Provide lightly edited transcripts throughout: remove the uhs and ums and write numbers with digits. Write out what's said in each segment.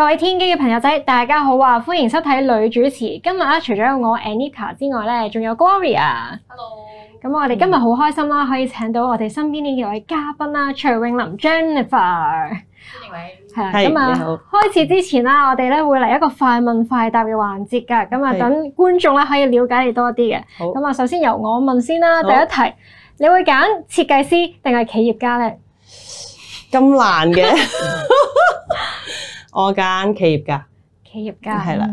各位天機嘅朋友仔，大家好啊！歡迎收睇女主持。今日咧，除咗有我 Anita 之外咧，仲有 Gloria。Hello。咁我哋今日好開心啦，可以請到我哋身邊呢幾位嘉賓啦，徐詠琳 Jennifer。歡迎你。係啦，咁啊，開始之前啦，我哋咧會嚟一個快問快答嘅環節㗎。咁啊，等觀眾咧可以了解你多啲嘅。咁啊，首先由我問先啦。第一題，你會揀設計師定係企業家咧？咁難嘅，我揀企業家。企業家係啦。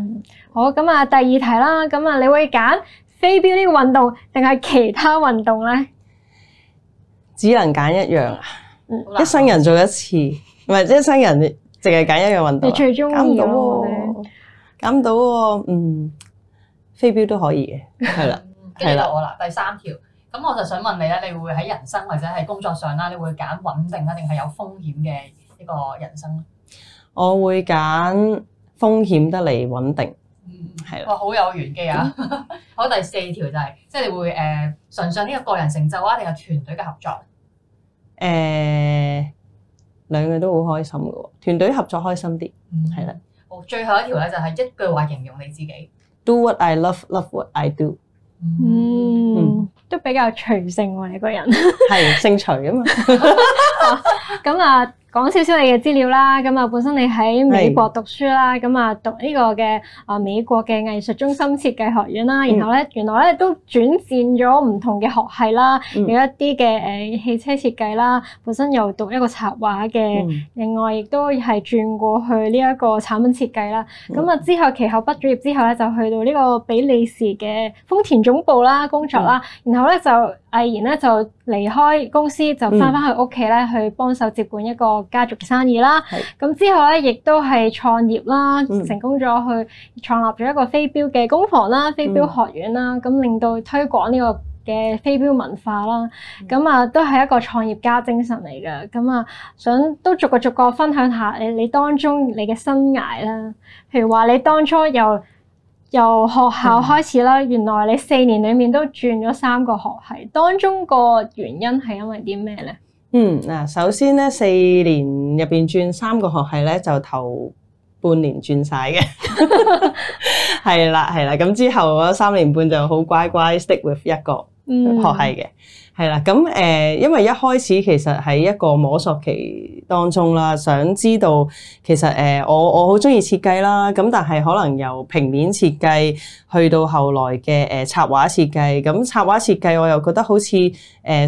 好，咁啊，第二題啦，咁啊，你會揀飛鏢呢個運動定係其他運動咧？只能揀一樣啊！一生人做一次，唔係一生人淨係揀一樣運動。你最中意咯？揀唔到喎，飛鏢都可以嘅，係啦，跟住到我啦，第三條。咁我就想問你咧，你會喺人生或者係工作上啦，你會揀穩定啊，定係有風險嘅一個人生咧？我會揀風險得嚟穩定，係啦。哇，好有玄機啊！好，第四條就係，即係你會崇尚呢個個人成就啊，定係團隊嘅合作？兩個都好開心嘅喎，團隊合作開心啲，係啦。好，最後一條咧就係一句話形容你自己 ：Do what I love, love what I do。都比較隨性喎，你個人係姓徐啊嘛。咁啊，講少少你嘅資料啦。咁啊，本身你喺美國讀書啦，咁啊讀呢個嘅美國嘅藝術中心設計學院啦。然後咧，原來咧都轉戰咗唔同嘅學系啦，有一啲嘅汽車設計啦，本身又讀一個插畫嘅，另外亦都係轉過去呢一個產品設計啦。咁啊之後其後畢咗業之後咧，就去到呢個比利時嘅豐田總部啦工作啦，然後咧就毅然咧就離開公司，就翻去屋企咧去幫手接管一個家族嘅生意啦。咁之後咧亦都係創業啦，成功咗去創立咗一個飛鏢嘅工房啦、飛鏢學院啦，咁令到推廣呢個嘅飛鏢文化啦。咁啊都係一個創業家精神嚟嘅。咁啊想都逐個分享下你當中你嘅生涯啦。譬如話你當初由學校開始啦，原來你4年裡面都轉咗3個學系，當中個原因係因為啲咩咧？嗱，首先咧4年入邊轉3個學系咧，就頭半年轉晒嘅，係啦，咁之後嗰3年半就好乖 stick with 一個學系嘅。係啦，咁因為一開始其實喺一個摸索期當中啦，想知道其實我好中意設計啦，咁但係可能由平面設計去到後來嘅插畫設計，咁插畫設計我又覺得好似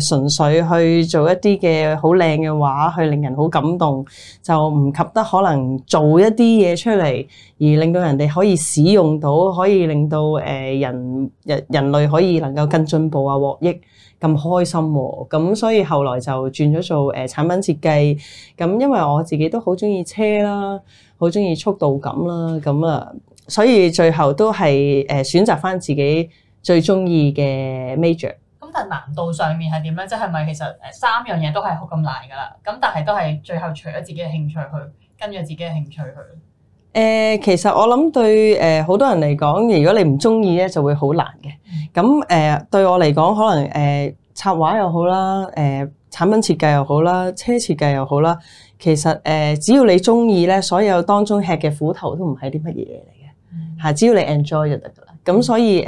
純粹去做一啲嘅好靚嘅畫，去令人好感動，就唔及得可能做一啲嘢出嚟，而令到人哋可以使用到，可以令到人類可以能夠更進步啊，獲益。咁開心喎，咁所以後來就轉咗做產品設計。咁因為我自己都好中意車啦，好中意速度感啦，咁啊，所以最後都係選擇返自己最中意嘅 major。咁但係難度上面係點咧？即係咪其實3樣嘢都係好咁難㗎啦？咁但係都係最後隨咗自己嘅興趣去跟住自己嘅興趣去。其實我諗對好多人嚟講，如果你唔中意咧，就會好難嘅。咁對我嚟講，可能插畫又好啦，產品設計又好啦，車設計又好啦，其實只要你中意咧，所有當中吃嘅苦頭都唔係啲乜嘢嚟嘅嚇，只要你 enjoy 就得㗎啦。咁所以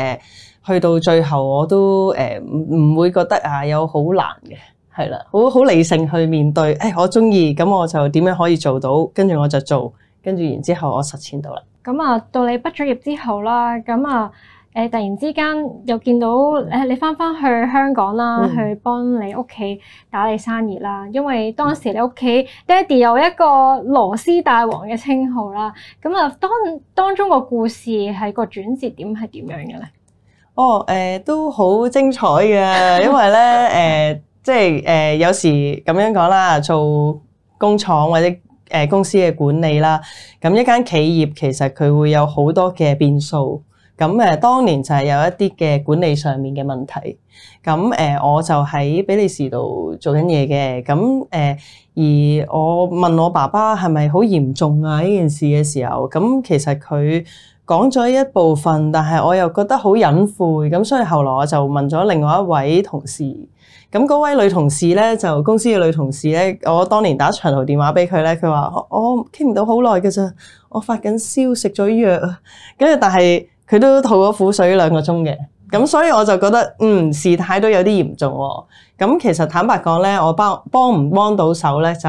去到最後我都唔會覺得有好難嘅，係啦，好理性去面對。我中意，咁我就點樣可以做到，跟住我就做。跟住然之後，我實踐到啦。咁啊，到你畢咗業之後啦，咁啊，突然之間又見到你翻去香港啦，去幫你屋企打理生意啦。因為當時你屋企爹哋有一個螺絲大王嘅稱號啦。咁啊，當中個故事係個轉折點係點樣嘅咧？都好精彩嘅，因為咧即係有時咁樣講啦，做工廠或者公司嘅管理啦，咁一間企業其實佢會有好多嘅變數，咁當年就係有一啲嘅管理上面嘅問題，咁我就喺比利時度做緊嘢嘅，咁而我問我爸爸係咪好嚴重啊呢件事嘅時候，咁其實佢講咗一部分，但係我又覺得好隱晦，咁所以後來我就問咗另外一位同事。咁嗰位女同事咧，就公司嘅女同事咧，我當年打長途電話俾佢咧，佢話我傾唔到好耐嘅咋，我發緊燒，食咗藥啊，跟住但係佢都吐咗苦水2個鐘嘅，咁所以我就覺得事態都有啲嚴重喎。咁其實坦白講咧，我幫唔幫到手咧就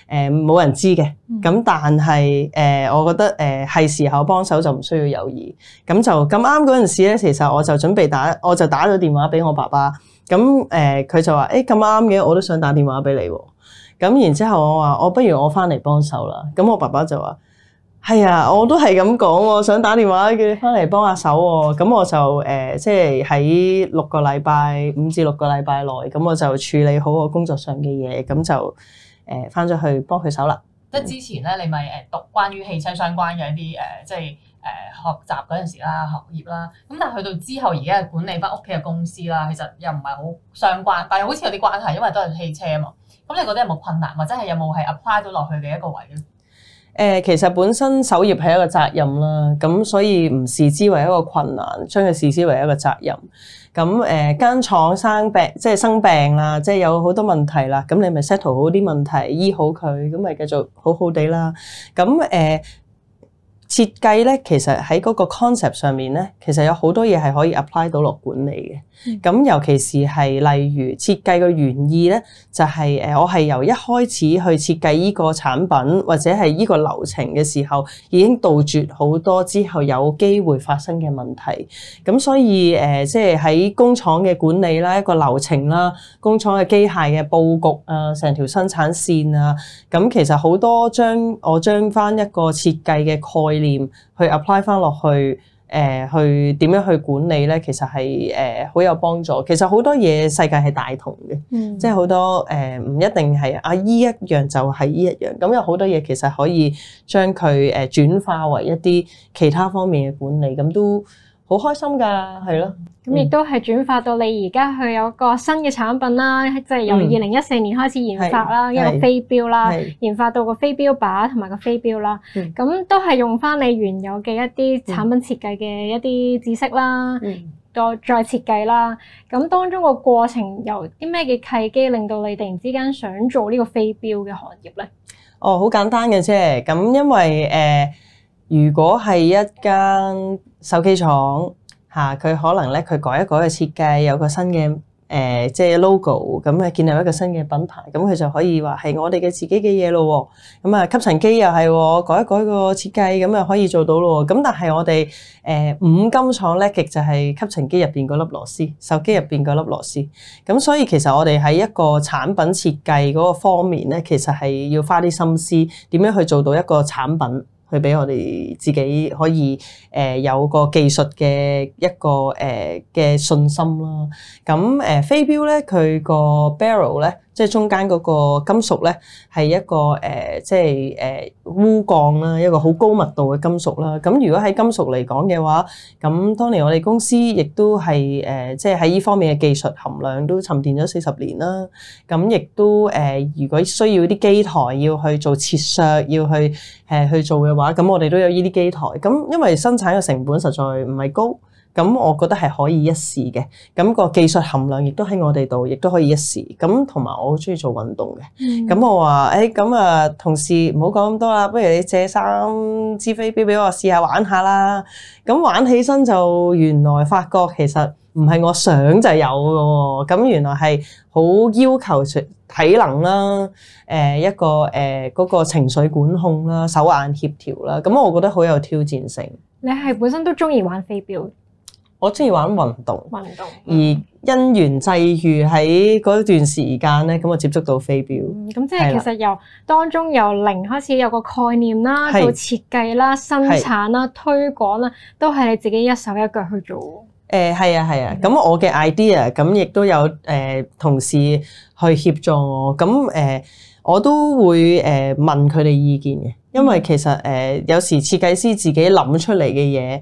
冇人知嘅，咁但係我覺得係時候幫手就唔需要猶豫，咁就咁啱嗰陣時咧，其實我就準備我就打咗電話俾我爸爸。咁佢就話咁啱嘅，我都想打電話俾你喎。咁然之後我話不如我翻嚟幫手啦。咁我爸爸就話係啊，我都係咁講喎，想打電話叫你翻嚟幫下手喎。咁我就即係喺5至6個禮拜內，咁我就處理好我工作上嘅嘢，咁就翻咗去幫佢手啦。即係之前咧，你咪讀關於汽車相關嘅一啲即係學習嗰陣時啦、學業啦，咁但係去到之後，而家係管理翻屋企嘅公司啦，其實又唔係好相關，但係好似有啲關係，因為都係汽車啊嘛。咁你覺得有冇困難，或者係有冇係 apply 到落去嘅一個位咧？其實本身守業係一個責任啦，咁所以唔視之為一個困難，將佢視之為一個責任。咁間廠生病啦，即係有好多問題啦，咁你咪 settle 好啲問題，醫好佢，咁咪繼續好好地啦。咁設計咧，其實喺嗰個 concept 上面咧，其實有好多嘢係可以 apply 到落管理嘅。咁尤其是係例如設計嘅原意咧，就係我係由一開始去設計依個產品或者係依個流程嘅時候，已經杜絕好多之後有機會發生嘅問題。咁所以即係喺工廠嘅管理啦，一個流程啦，工廠嘅機械嘅佈局啊，成條生產線啊，咁其實好多我將翻一個設計嘅概念去 apply 翻落去。去點樣去管理咧？其實係好有幫助。其實好多嘢世界係大同嘅，即係好多唔一定係依一樣就係依一樣。咁有好多嘢其實可以將佢轉化為一啲其他方面嘅管理，咁都好開心㗎，係咯。咁亦都係轉化到你而家去有個新嘅產品啦，即係由2014年開始研發啦，一個飛鏢啦，研發到個飛鏢靶同埋個飛鏢啦。咁都係用翻你原有嘅一啲產品設計嘅一啲知識啦，再設計啦。咁當中個過程有啲咩嘅契機令到你突然之間想做呢個飛鏢嘅行業咧？好簡單嘅啫。咁因為如果係一間手機廠佢可能咧佢改一改嘅設計，有個新嘅即係 logo，咁建立一個新嘅品牌，咁佢就可以話係我哋嘅自己嘅嘢咯。咁吸塵機又係改一改個設計，咁又可以做到咯。咁但係我哋五金廠叻極就係吸塵機入邊嗰粒螺絲，手機入邊嗰粒螺絲。咁所以其實我哋喺一個產品設計嗰個方面咧，其實係要花啲心思，點樣去做到一個產品。去俾我哋自己可以有個技術嘅一個嘅信心啦。咁飛鏢咧，佢個 barrel 咧，即係中間嗰個金屬咧，係一個即係鎢鋼啦，一個好高密度嘅金屬啦。咁如果喺金屬嚟講嘅話，咁當年我哋公司亦都係即係喺呢方面嘅技術含量都沉澱咗40年啦。咁亦都如果需要啲機台要去做切削，要去做嘅話，咁我哋都有呢啲機台。咁因為生產嘅成本實在唔係高。咁我覺得係可以一試嘅，咁個技術含量亦都喺我哋度，亦都可以一試。咁同埋我好中意做運動嘅，咁我話咁同事唔好講咁多啦，不如你借3支飛鏢俾我試下玩下啦。咁玩起身就原來發覺其實唔係我想就有嘅喎，咁原來係好要求體能啦，一個嗰個情緒管控啦，手眼協調啦，咁我覺得好有挑戰性。你係本身都中意玩飛鏢？我中意玩運動，而因緣際遇喺嗰段時間咧，咁我接觸到飛鏢。咁即係其實由當中由零開始有個概念啦，到設計啦、生產啦、推廣啦，都係你自己一手一腳去做。係啊，咁我嘅 idea 咁亦都有同事去協助我。咁我都會問佢哋意見嘅，因為其實有時設計師自己諗出嚟嘅嘢。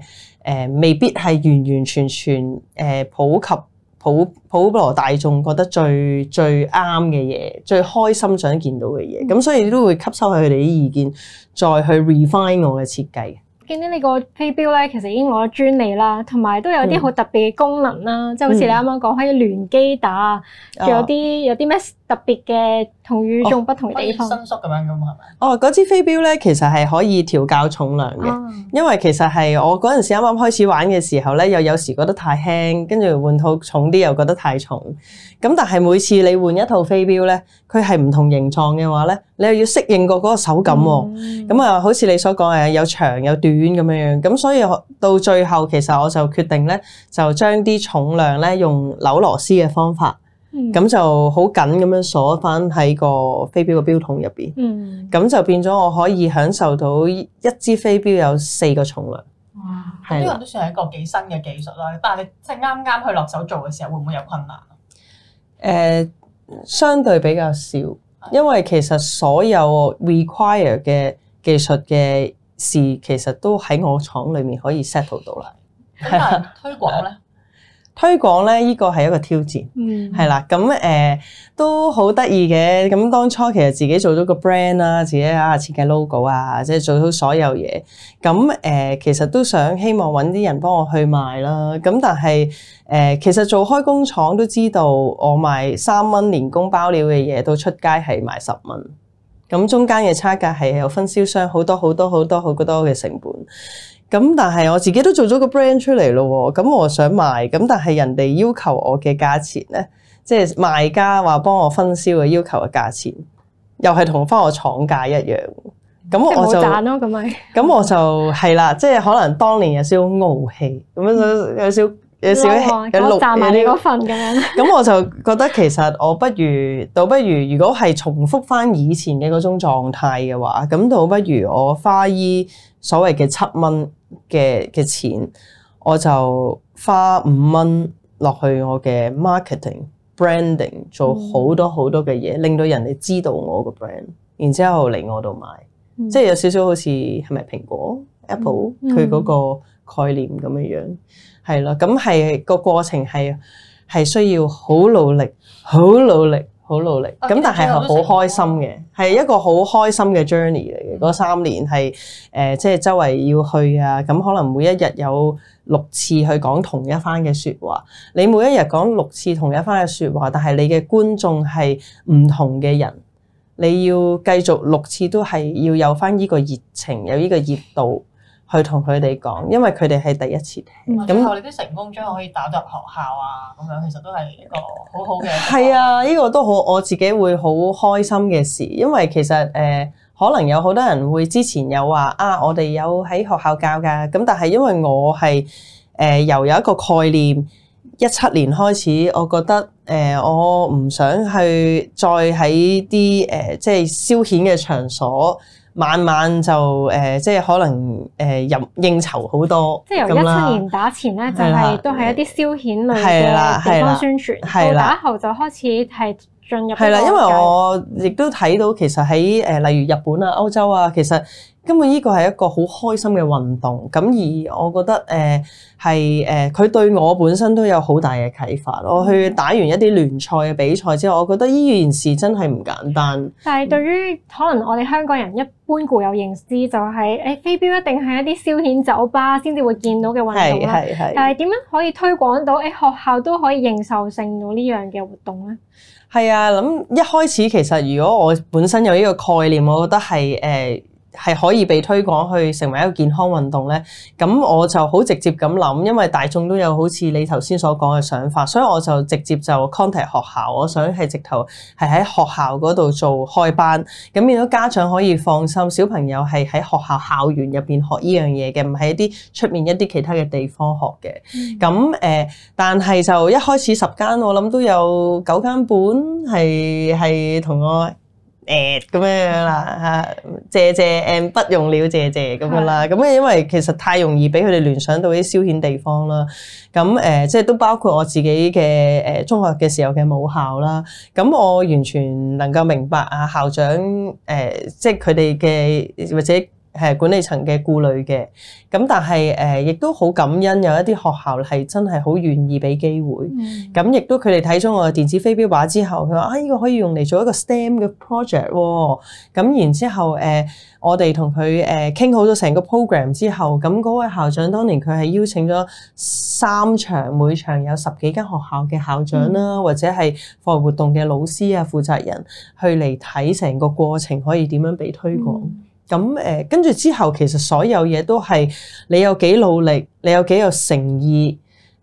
未必係完完全全普羅大眾覺得最啱嘅嘢，最開心想見到嘅嘢，咁所以都會吸收佢哋啲意見，再去 refine 我嘅設計。見到你個飛鏢咧，其實已經攞咗專利啦，同埋都有啲好特別嘅功能啦，即係好似你啱啱講可以聯機打，仲有啲咩特別嘅同與眾不同嘅地方。伸縮咁樣噶嘛，係咪？哦，嗰支飛鏢咧，其實係可以調校重量嘅，因為其實係我嗰陣時啱啱開始玩嘅時候咧，又有時覺得太輕，跟住換套重啲又覺得太重。咁但係每次你換一套飛鏢咧，佢係唔同形狀嘅話咧，你又要適應過嗰個手感喎。咁啊，好似你所講有長有短咁樣樣。咁所以到最後其實我就決定咧，就將啲重量咧用扭螺絲嘅方法。咁就好緊咁樣鎖翻喺個飛鏢個標筒入邊，咁就變咗我可以享受到一支飛鏢有4個重量。哇！呢個都算係一個幾新嘅技術啦。但係你即係啱啱去落手做嘅時候，會唔會有困難？相對比較少，因為其實所有 require 嘅技術嘅事，其實都喺我廠裏面可以 settle 到啦。咁但係推廣咧？推廣咧，呢個係一個挑戰，係啦，咁都好得意嘅。咁當初其實自己做咗個 brand 啦，自己設計 logo 啊，即係做到所有嘢。咁其實都想希望揾啲人幫我去賣啦。咁但係其實做開工廠都知道，我賣3蚊連工包料嘅嘢，到出街係賣10蚊。咁中間嘅差價係有分銷商好多嘅成本。咁但係我自己都做咗個 brand 出嚟咯喎，咁我想賣，咁但係人哋要求我嘅價錢咧，即係賣家話幫我分銷嘅要求嘅價錢，又係同翻我廠價一樣。咁我就賺咯，咁咪。咁我就係啦，即係可能當年有少少傲氣，咁樣有少賺埋你嗰份咁樣。咁我就覺得其實我倒不如，如果係重複翻以前嘅嗰種狀態嘅話，咁倒不如我花依所謂嘅7蚊嘅錢，我就花5蚊落去我嘅 marketing branding， 做好多嘅嘢，令到人哋知道我個 brand， 然之後嚟我度買，即係有少少好似係咪蘋果 Apple 佢嗰個概念咁樣樣，係咯，咁係個過程係需要好努力。咁但係係好開心嘅，係一個好開心嘅 journey 嚟嘅。嗰3年係即係周圍要去啊，咁可能每一日有6次去講同一番嘅説話。你每一日講6次同一番嘅説話，但係你嘅觀眾係唔同嘅人，你要繼續6次都係要有翻呢個熱情，有呢個熱度。去同佢哋講，因為佢哋係第一次聽。咁後你啲成功將可以打入學校啊，咁樣其實都係一個好好嘅。係啊，呢個都好，我自己會好開心嘅事，因為其實可能有好多人會之前有話我哋有喺學校教㗎，咁但係因為我係由有一個概念，17年開始，我覺得我唔想去再喺啲即係消遣嘅場所。晚晚就即係可能應酬好多，即係由17年打前咧，就係都係一啲消遣類嘅地方宣傳，到打後就開始係進入。係啦，因為我亦都睇到其實喺例如日本啊、歐洲啊，其實根本呢個係一個好開心嘅運動。咁而我覺得係佢對我本身都有好大嘅啟發。我去打完一啲聯賽嘅比賽之後，我覺得呢件事真係唔簡單。但係對於可能我哋香港人一般固有認知就係飛鏢一定係一啲消遣酒吧先至會見到嘅運動啦。但係點樣可以推廣到學校都可以認受性到呢樣嘅活動咧？係啊，咁一開始其實如果我本身有呢個概念，我覺得係可以被推廣去成為一個健康運動咧，咁我就好直接咁諗，因為大眾都有好似你頭先所講嘅想法，所以我就直接就 contact 學校，我想係直頭係喺學校嗰度做開班，咁變咗家長可以放心，小朋友係喺學校校園入邊學呢樣嘢嘅，唔係一啲出面一啲其他嘅地方學嘅。咁但係就一開始10間，我諗都有9間半係同我。咁樣啦謝不用了謝咁樣啦，咁因為其實太容易俾佢哋聯想到啲消遣地方啦，咁即係都包括我自己嘅中學嘅時候嘅母校啦，咁我完全能夠明白校長即係佢哋嘅或者管理層嘅顧慮嘅。咁但係亦都好感恩有一啲學校係真係好願意俾機會。咁亦都佢哋睇咗我嘅電子飛鏢靶之後，佢話呢個可以用嚟做一個 STEM 嘅 project 喎。咁然之後我哋同佢傾好咗成個 program 之後，咁嗰位校長當年佢係邀請咗3場，每場有10幾間學校嘅校長啦，或者係課外活動嘅老師啊、負責人去嚟睇成個過程可以點樣被推廣。咁跟住之後，其實所有嘢都係你有幾努力，你有幾有誠意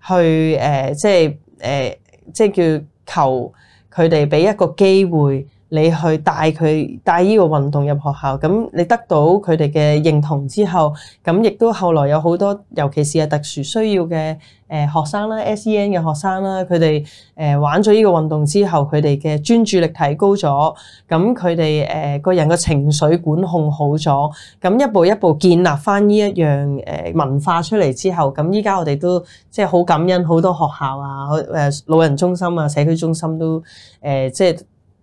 去即係叫求佢哋俾一個機會。你去帶呢個運動入學校，咁你得到佢哋嘅認同之後，咁亦都後來有好多，尤其是係特殊需要嘅學生啦、SEN 嘅學生啦，佢哋玩咗呢個運動之後，佢哋嘅專注力提高咗，咁佢哋個人嘅情緒管控好咗，咁一步一步建立返呢一樣文化出嚟之後，咁依家我哋都即係好感恩好多學校啊、老人中心啊、社區中心都即係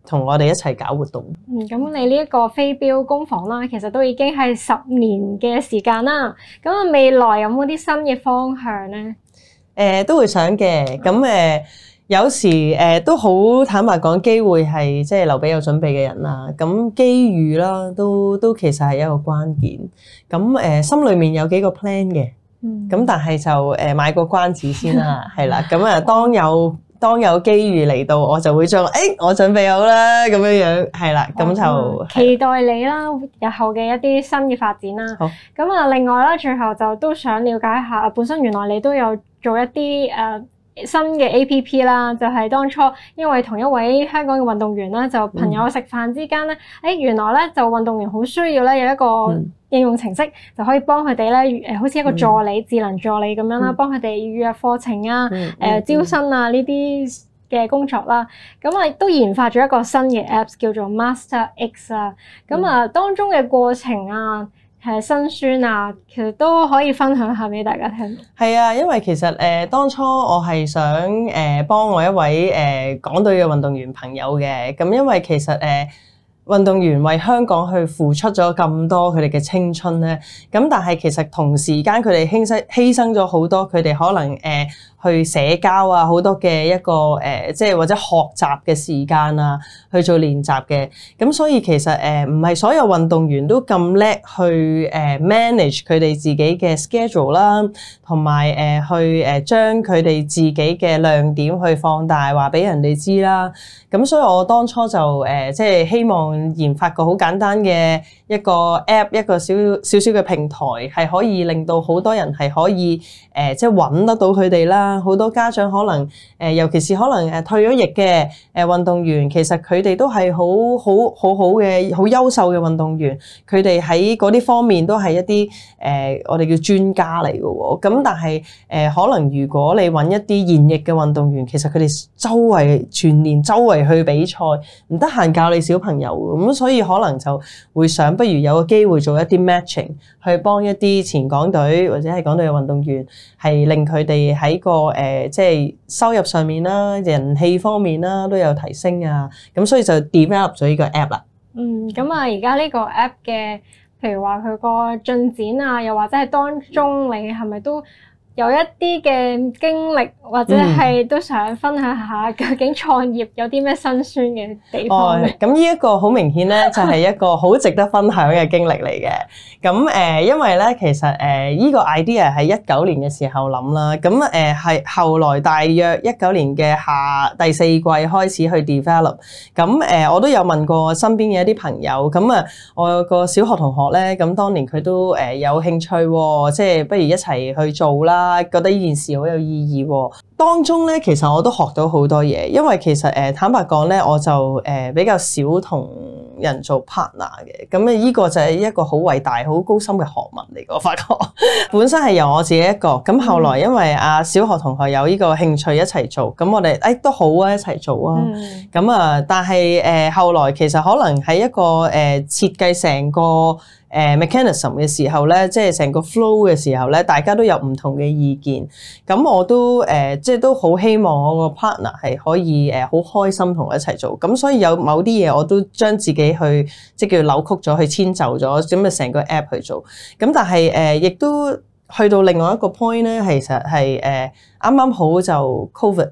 同我哋一齊搞活動。咁你呢一個飛鏢工房啦，其實都已經係10年嘅時間啦。咁啊，未來有冇啲新嘅方向咧？都會想嘅。咁有時都好坦白講，機會係即係留俾有準備嘅人啦。咁機遇啦，都其實係一個關鍵。咁心裏面有幾個 plan 嘅。咁但係就買個關子先啦，係啦。咁啊，當有機遇嚟到，我就會將我準備好啦，咁樣係啦，咁就期待你啦，日後嘅一啲新嘅發展啦。好，咁啊，另外啦，最後就都想了解一下，本身原來你都有做一啲新嘅 APP 啦，就係當初因為同一位香港嘅運動員啦，就朋友食飯之間咧，原來咧就運動員好需要咧有一個應用程式，就可以幫佢哋咧好似一個助理、智能助理咁樣啦，幫佢哋預約課程啊、招生啊呢啲嘅工作啦。咁啊都研發咗一個新嘅 Apps 叫做 Master X 啊。咁啊當中嘅過程啊，辛酸啊，其實都可以分享下俾大家聽。係啊，因為其實當初我係想幫我一位港隊嘅運動員朋友嘅。咁因為其實運動員為香港去付出咗咁多佢哋嘅青春咧，咁但係其實同時間佢哋犧牲咗好多佢哋可能去社交啊，好多嘅一個即係或者學習嘅時間啊，去做練習嘅。咁所以其實唔係所有運動員都咁叻去manage 佢哋自己嘅 schedule 啦，同埋去將佢哋自己嘅亮點去放大，話俾人哋知啦。咁所以我當初就即係希望研發個好簡單嘅一個 app， 一個少少嘅平台，係可以令到好多人係可以即係揾得到佢哋啦。好多家長可能尤其是可能退咗役嘅運動員，其實佢哋都係好嘅、好優秀嘅運動員，佢哋喺嗰啲方面都係一啲我哋叫專家嚟嘅喎。咁但係可能如果你揾一啲現役嘅運動員，其實佢哋周圍全年周圍去比賽，唔得閒教你小朋友，咁所以可能就會想不如有個機會做一啲 matching， 去幫一啲前港隊或者係港隊嘅運動員，係令佢哋喺個即係收入上面啦、人氣方面啦都有提升啊。咁所以就 develop 咗呢個 app 啦。咁啊，而家呢個 app 嘅，譬如話佢個進展啊，又或者係當中你係咪都有一啲嘅經歷，或者係都想分享下究竟創業有啲咩辛酸嘅地方咧？咁呢一個好明顯咧，就係一個好值得分享嘅經歷嚟嘅。咁因為咧，其實呢個 idea 係19年嘅時候諗啦。咁係後來大約19年嘅第4季開始去 develop。咁我都有問過身邊嘅一啲朋友。咁我有個小學同學咧，咁當年佢都有興趣喎，即係不如一齊去做啦。覺得呢件事好有意義喎。當中咧，其實我都學到好多嘢，因為其實坦白講咧，我就比較少同人做 partner 嘅。咁呢個就係一個好偉大、好高深嘅學問嚟嘅。我發覺本身係由我自己一個，咁後來因為小學同學有呢個興趣一齊做，咁我哋都好啊，一齊做啊。咁但係後來其實可能喺一個設計成個 mechanism 嘅時候咧，即係成個 flow 嘅時候咧，大家都有唔同嘅意見。咁我都即係都好希望我個 partner 係可以好開心同我一齊做。咁所以有某啲嘢我都將自己去即係叫扭曲咗，去遷就咗，咁啊成個 app 去做。咁但係亦都去到另外一個 point 咧，其實係啱啱好就 COVID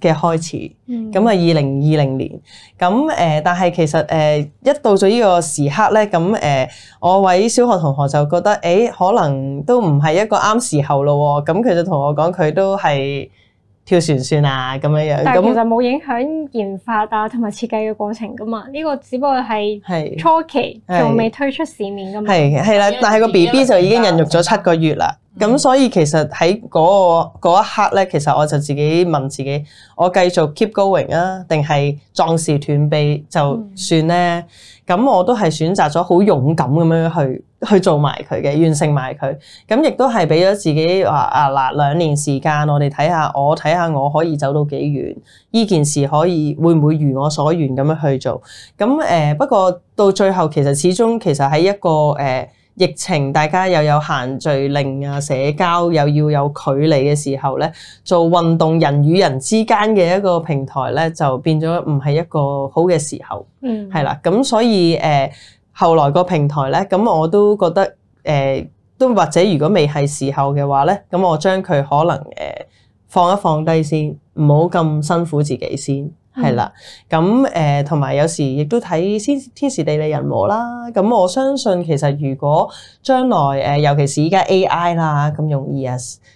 嘅開始，咁啊2020年，咁但係其實一到咗呢個時刻咧，咁我位小學同學就覺得可能都唔係一個啱時候咯喎，咁佢就同我講佢都係跳船算啊咁樣樣，但係其實冇影響研發啊同埋設計嘅過程噶嘛，呢個只不過係初期仲未推出市面噶嘛。係啦，但係個 BB 就已經孕育咗7個月啦。咁所以其實喺嗰一刻咧，其實我就自己問自己，我繼續 keep going 啊，定係壯士斷臂就算咧？咁我都係選擇咗好勇敢咁樣去做埋佢嘅，完成埋佢。咁亦都係俾咗自己話嗱2年時間，我哋睇下我可以走到幾遠，呢件事會唔會如我所願咁樣去做？咁不過到最後其實始終喺一個疫情，大家又有限聚令啊，社交又要有距離嘅時候咧，做運動人與人之間嘅一個平台咧，就變咗唔係一個好嘅時候。係啦，咁所以後來個平台咧，咁我都覺得都或者如果未係時候嘅話咧，咁我將佢可能放一放低先，唔好咁辛苦自己先。係啦，咁同埋有時亦都睇天時地利人和啦。咁我相信其實如果將來尤其是而家 AI 啦咁容易啊，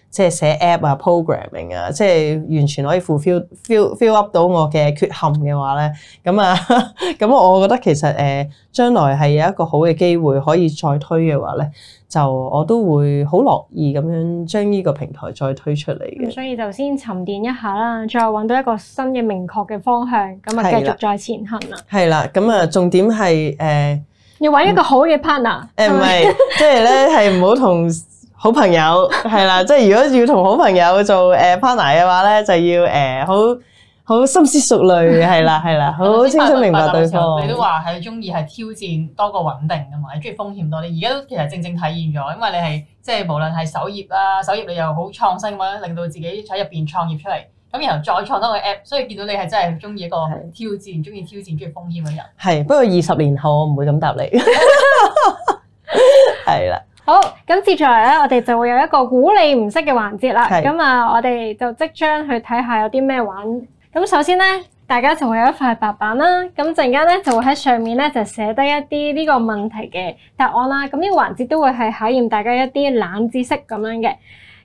即係寫 app 啊 programming 啊，即係完全可以 fill up 到我嘅缺陷嘅話咧，咁我覺得其實將來係有一個好嘅機會可以再推嘅話咧，就我都會好樂意咁樣將呢個平台再推出嚟嘅。所以就先沉澱一下啦，再揾到一個新嘅明確嘅方向，咁啊繼續再前行啦。係啦，咁啊重點係要揾一個好嘅 partner。唔係，即係咧係唔好同好朋友係啦，即係如果要同好朋友做partner 嘅話咧，就要好深思熟慮，係啦，好清楚明白對方。你都話係中意係挑戰多過穩定㗎嘛，你中意風險多啲。而家都其實正體現咗，因為你係即係無論係首頁啦，首頁你又好創新咁樣，令到自己喺入邊創業出嚟，咁然後再創多個 app，所以見到你係真係中意一個挑戰、中意挑戰、中意風險嘅人。係，不過20年後我唔會咁答你。係啦。好，咁接住嚟咧，我哋就會有一個估你唔識嘅環節啦。咁啊，我哋就即將去睇下有啲咩玩。咁首先咧，大家就會有一塊白板啦。咁陣間咧就會喺上面咧就寫低一啲呢個問題嘅答案啦。咁呢個環節都會係考驗大家一啲冷知識咁樣嘅。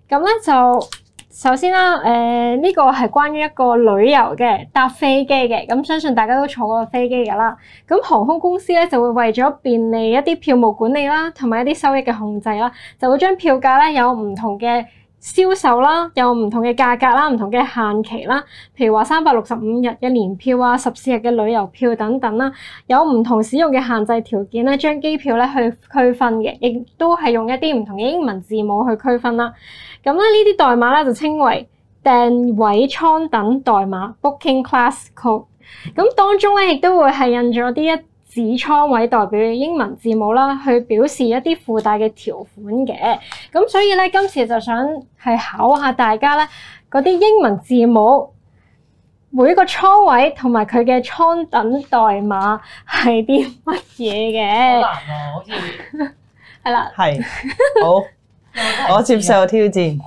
咁咧就首先啦，呢個係關於一個旅遊嘅搭飛機嘅。咁相信大家都坐過飛機㗎啦。咁航空公司咧就會為咗便利一啲票務管理啦，同埋一啲收益嘅控制啦，就會將票價咧有唔同嘅銷售啦，有唔同嘅價格啦，唔同嘅限期啦，譬如話365日嘅年票啊，14日嘅旅遊票等等啦，有唔同使用嘅限制條件咧，將機票咧去區分嘅，亦都係用一啲唔同嘅英文字母去區分啦。咁咧呢啲代碼咧就稱為訂位艙等代碼 （Booking Class Code）。咁當中咧亦都會係印咗啲一指倉位代表嘅英文字母啦，去表示一啲附帶嘅條款嘅。咁所以咧，今次就想係考下大家咧，嗰啲英文字母每一個倉位同埋佢嘅倉等代碼係啲乜嘢嘅？好難喎，好似係啦，係好，我接受挑戰。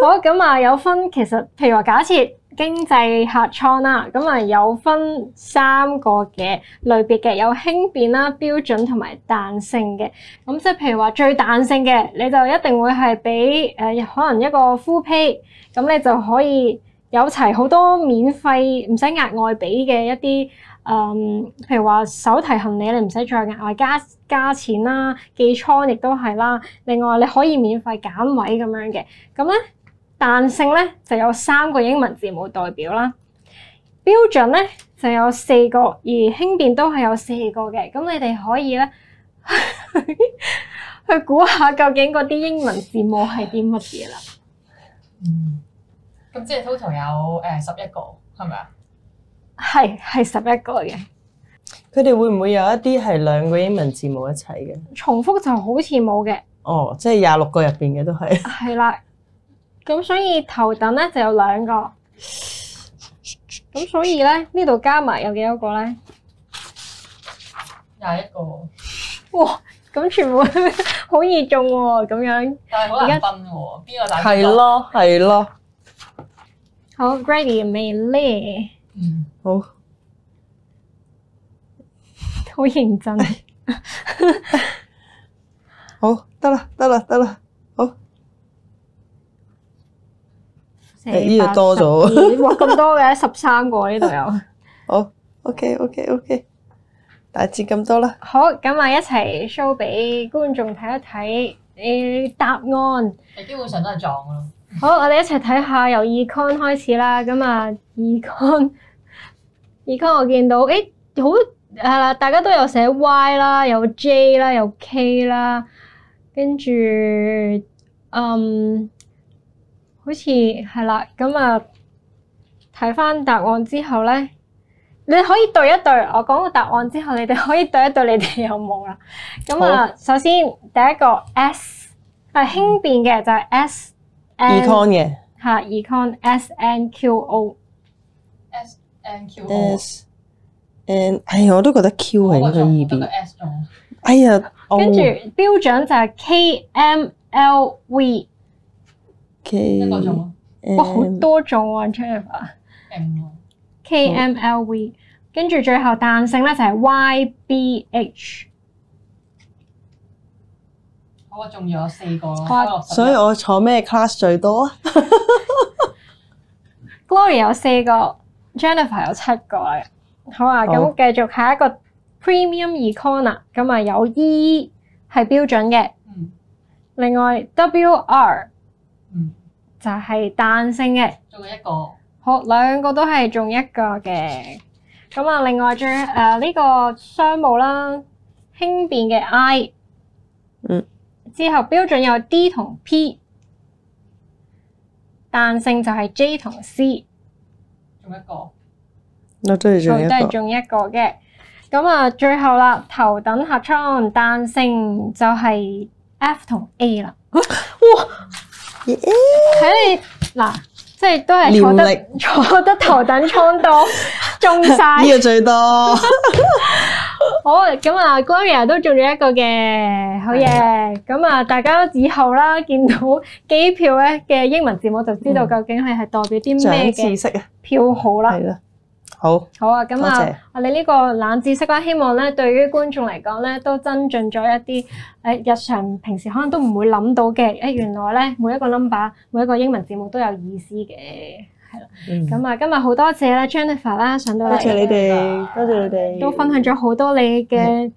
好，咁啊，有分其實，譬如話假設經濟客艙啦，咁啊有分3個嘅類別嘅，有輕便啦、標準同埋彈性嘅。咁即係譬如話最彈性嘅，你就一定會係俾可能一個 full pay，咁你就可以有齊好多免費唔使額外俾嘅一啲譬如話手提行李你唔使再額外加錢啦，寄倉亦都係啦。另外你可以免費揀位咁樣嘅。咁咧彈性咧就有3個英文字母代表啦，標準咧就有4個，而輕便都係有4個嘅。咁你哋可以咧去估下究竟嗰啲英文字母係啲乜嘢啦。咁即係 total 有11個，係咪啊？係11個嘅。佢哋會唔會有一啲係兩個英文字母一齊嘅？重複就好似冇嘅。哦，即係26個入邊嘅都係。係啦，咁所以頭等咧就有2個，咁所以咧呢度加埋有幾多個咧？21個。哇！咁全部好易中喎，咁樣。但係好難分喎，邊個大？係咯，係咯。好 ，ready 未咧？好，好認真。好，得啦，得啦，得啦，好。呢度多咗。哇，咁多嘅13個呢度有。好 ，OK，大致咁多啦。好，咁啊一齊 show 俾觀眾睇一睇你答案。基本上都係撞咯。好，我哋一齊睇下由 econ 開始啦。咁啊 econ 我見到好係啦，大家都有寫 Y 啦，有 J 啦，有 K 啦，跟住好似係啦。咁啊睇翻答案之後咧。你可以對一對，我講個答案之後，你哋可以對一對，你哋有冇啦？咁啊，首先第一個 S 係輕便嘅，就係 Econ 嘅嚇 Econ SNQO SNQO。我都覺得 Q 係應該 EB。哎呀，跟住標準就係 KMLV。一個中哇，好多種啊 Jennifer。KMLV，跟住最後彈性咧就係 YBH。我仲有4個咯，所以我坐咩 class 最多啊 ？Glory 有4個 ，Jennifer 有7個啦。好啊，咁繼續下一個 Premium Econ 啦。咁啊有 E 係標準嘅，另外 WR 就係彈性嘅，仲有1個。好，2個都係中1個嘅。咁啊，另外呢個商務啦，輕便嘅 I， 之後標準有 D 同 P， 彈性就係 J 同 C， 中1個，我都係中1個嘅。咁啊，最後啦，頭等客艙彈性就係 F 同 A 啦。哇！睇你嗱。即係都係坐得頭等艙多，中晒呢個最多。好，咁啊 Gloria 都中咗1個嘅，好嘢。咁啊，大家以後啦，見到機票咧嘅英文字母就知道究竟係代表啲咩嘅票號啦。係啦，好啊，咁啊，我哋呢個冷知識啦，希望咧對於觀眾嚟講咧都增進咗一啲日常平時可能都唔會諗到嘅，原來咧每一個 number 每一個英文字母都有意思嘅，係啦。咁啊，今日好多謝啦 Jennifer 啦上到嚟，多謝你哋，都分享咗好多你嘅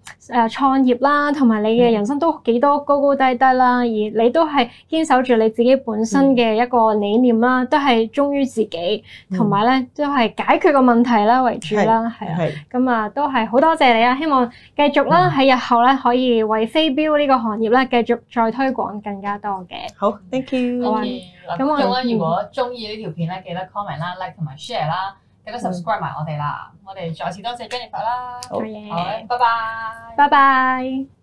創業啦，同埋你嘅人生都幾多高高低低啦，而你都係堅守住你自己本身嘅一個理念啦，都係忠於自己，同埋咧都係解決個問題啦為主啦，係啊。咁啊，都係好多謝你啊！希望繼續啦喺日後咧可以為飛鏢呢個行業咧繼續再推廣更加多嘅。好 ，thank you。好啊，咁我咧如果中意呢條片咧，記得 comment 啦、like 同埋 share 啦，記得 subscribe 埋我哋啦。我哋再次多謝 Jennifer 啦。好，拜拜。拜拜。